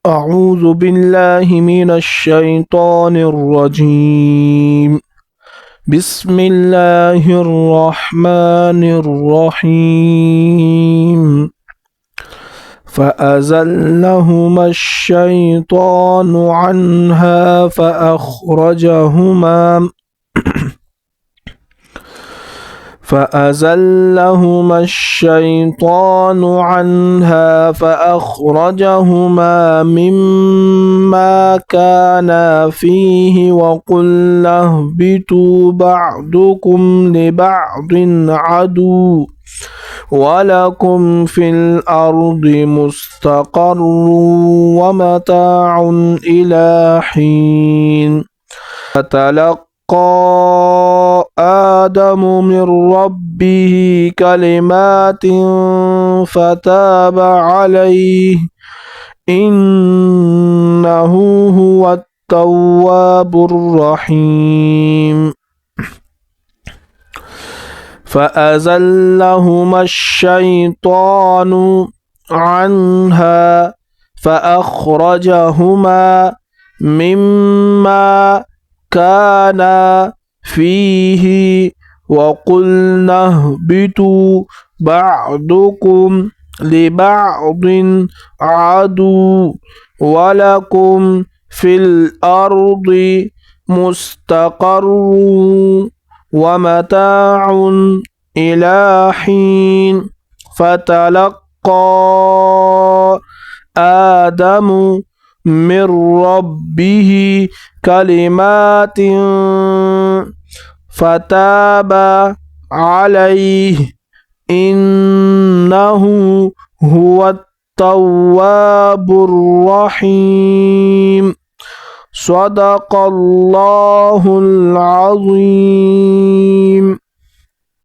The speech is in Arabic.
أعوذ بالله من الشيطان الرجيم. بسم الله الرحمن الرحيم. فأزلهما الشيطان عنها فأخرجهما مما كانا فيه وقلنا اهبطوا بعضكم لبعض عدو ولكم في الأرض مستقر ومتاع إلى حين. فتلقى آدم من ربه كلمات فتاب عليه إنه هو التواب الرحيم. فأزلهما الشيطان عنها فأخرجهما مما كانا فيه وقلنا اهبطوا بعضكم لبعض عدو ولكم في الأرض مستقر ومتاع إلى حين. فتلقى آدم من ربه كلمات فتاب عليه إنه هو التواب الرحيم. صدق الله العظيم.